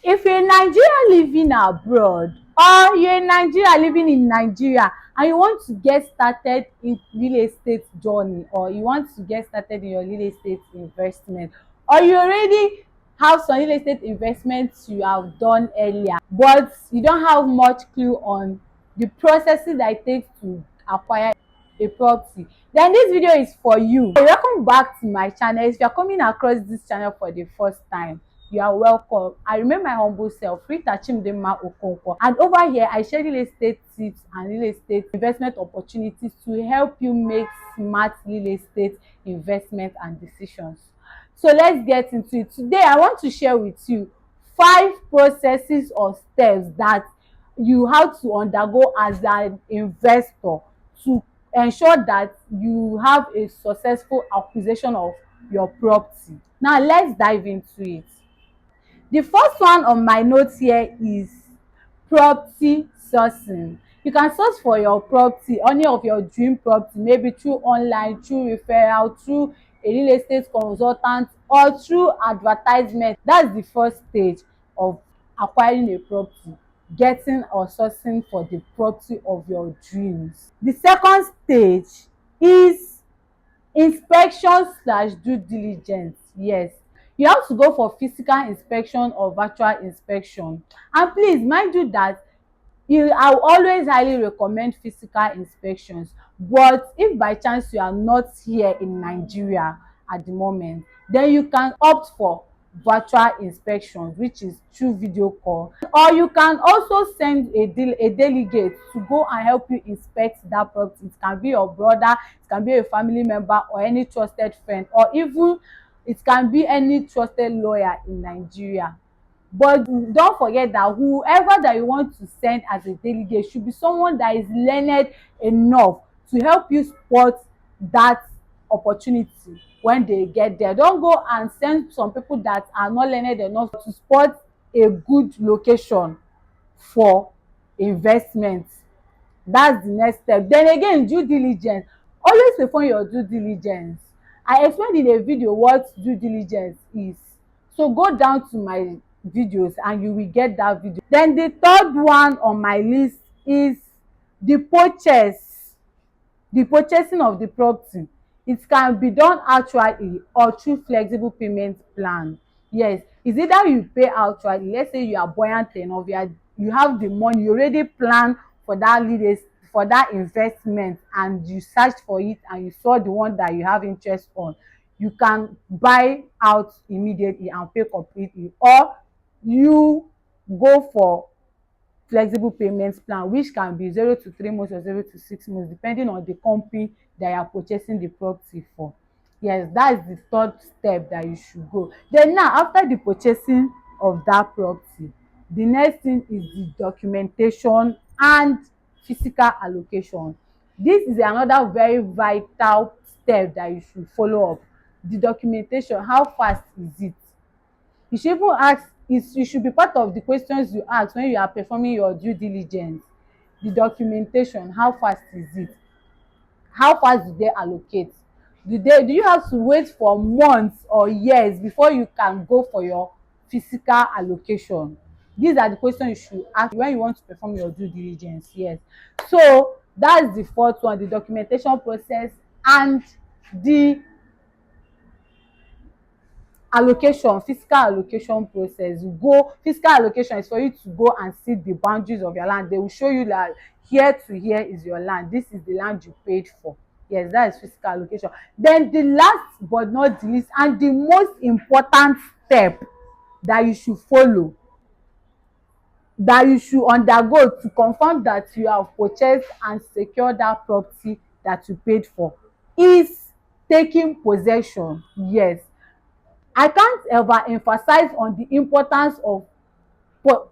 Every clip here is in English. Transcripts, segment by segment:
If you're a Nigerian living abroad or you're a Nigerian living in Nigeria and you want to get started in real estate journey, or you want to get started in your real estate investment, or you already have some real estate investments you have done earlier but you don't have much clue on the processes that it takes to acquire a property, then this video is for you. Welcome back to my channel. If you're coming across this channel for the first time, you are welcome. I remain my humble self, Rita Chimdema Okonkwo, and over here I share real estate tips and real estate investment opportunities to help you make smart real estate investment and decisions. So let's get into it. Today I want to share with you 5 processes or steps that you have to undergo as an investor to ensure that you have a successful acquisition of your property. Now let's dive into it. The first one on my notes here is property sourcing. You can source for your property, any of your dream property, maybe through online, through referral, through a real estate consultant, or through advertisement. That's the first stage of acquiring a property, getting or sourcing for the property of your dreams. The second stage is inspection slash due diligence. Yes, you have to go for physical inspection or virtual inspection, and please mind you that I will always highly recommend physical inspections, but if by chance you are not here in Nigeria at the moment, then you can opt for virtual inspections, which is through video call, or you can also send a delegate to go and help you inspect that property. It can be your brother, it can be a family member, or any trusted friend, or even it can be any trusted lawyer in Nigeria. But don't forget that whoever that you want to send as a delegate should be someone that is learned enough to help you spot that opportunity when they get there. Don't go and send some people that are not learned enough to spot a good location for investment. That's the next step. Then again, due diligence. Always perform your due diligence. I explained in a video what due diligence is, so go down to my videos and you will get that video. Then the third one on my list is the purchasing of the property. It can be done actually or through flexible payment plan. Yes, it's either you pay outright. Let's say you are buoyant enough, you have the money, you already plan for that for that investment, and you searched for it and you saw the one that you have interest on. You can buy out immediately and pay completely, or you go for flexible payments plan, which can be 0 to 3 months or 0 to 6 months, depending on the company that you are purchasing the property for. Yes, that's the third step that you should go. Then now, after the purchasing of that property, the next thing is the documentation and physical allocation. This is another very vital step that you should follow up. The documentation, how fast is it? You should even ask, it should be part of the questions you ask when you are performing your due diligence. The documentation, how fast is it? How fast do they allocate? Do you have to wait for months or years before you can go for your physical allocation? These are the questions you should ask when you want to perform your due diligence. Yes, so that's the fourth one, the documentation process and the allocation, physical allocation process. Physical allocation is for you to go and see the boundaries of your land. They will show you that here to here is your land, this is the land you paid for. Yes, that is physical allocation. Then the last but not the least and the most important step that you should follow, that you should undergo to confirm that you have purchased and secured that property that you paid for, is taking possession. Yes, I can't ever emphasize on the importance of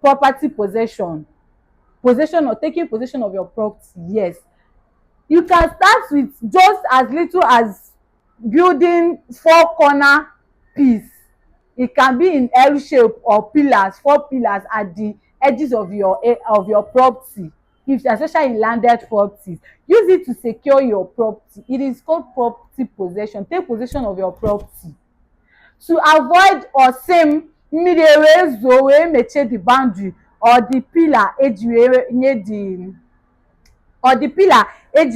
property possession or taking possession of your property. Yes, you can start with just as little as building 4 corner piece. It can be in L shape or pillars, 4 pillars at the edges of your property. If especially in landed properties, use it to secure your property. It is called property possession. Take possession of your property to avoid or same mmiri wee zoo wee mechie the boundary or the pillar eji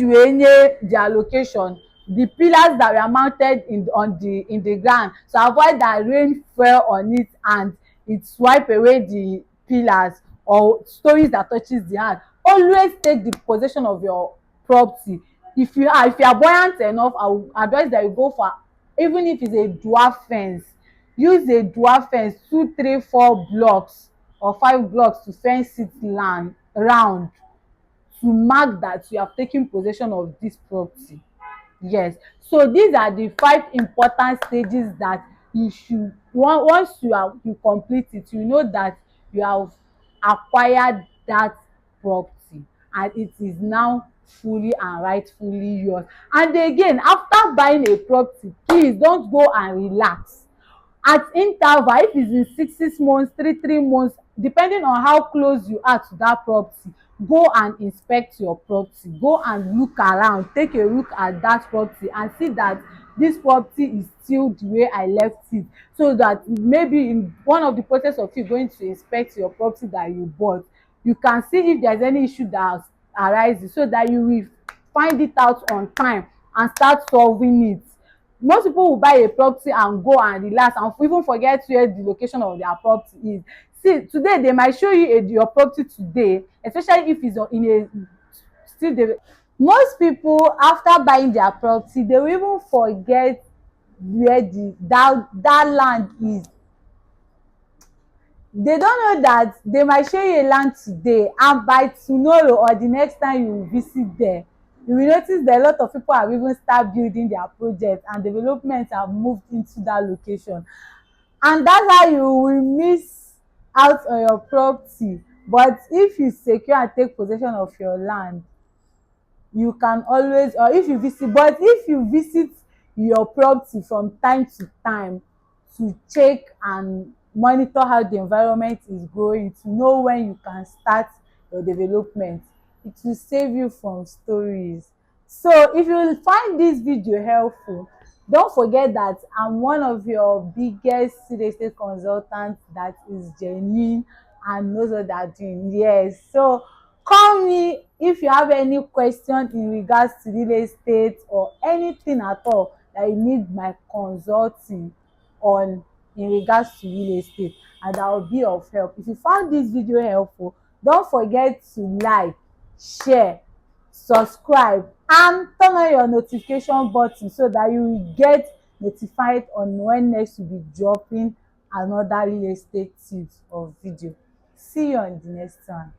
wee nye their location, the pillars that were mounted in the ground, to avoid that rain fell on it and it swipe away the pillars or stories that touches the hand. Always take the possession of your property. If you are buoyant enough, I will advise that you go for, even if it's a dwarf fence, use a dwarf fence, 2 3 4 blocks or 5 blocks to fence it land round, to mark that you have taken possession of this property. Yes, so these are the 5 important stages that you should, once you complete it, you know that you have acquired that property and it is now fully and rightfully yours. And again, after buying a property, please don't go and relax. At interval, if it's in 6 months, 3 months, depending on how close you are to that property, go and inspect your property, go and look around, take a look at that property and see that this property is still the way I left it, so that maybe in one of the process of you going to inspect your property that you bought, you can see if there's any issue that arises, so that you will find it out on time and start solving it. Most people will buy a property and go and relax and even forget where the location of their property is. See, today they might show you your property today, especially if it's in a still dey. Most people after buying their property, they will even forget where that land is. They don't know that they might show you a land today, and by tomorrow or the next time you visit there, you will notice that a lot of people have even start building their project and development have moved into that location, and that's how you will miss out on your property. But if you secure and take possession of your land, you can always, or if you visit, but if you visit your property from time to time to check and monitor how the environment is growing, to know when you can start your development, it will save you from stories. So if you find this video helpful, don't forget that I'm one of your biggest real estate consultants that is genuine and knows what they're doing. Yes, so call me if you have any question in regards to real estate or anything at all that you need my consulting on in regards to real estate, and I will be of help. If you found this video helpful, don't forget to like, share, subscribe and turn on your notification button so that you will get notified on when next we will be dropping another real estate tips or video. See you on the next one.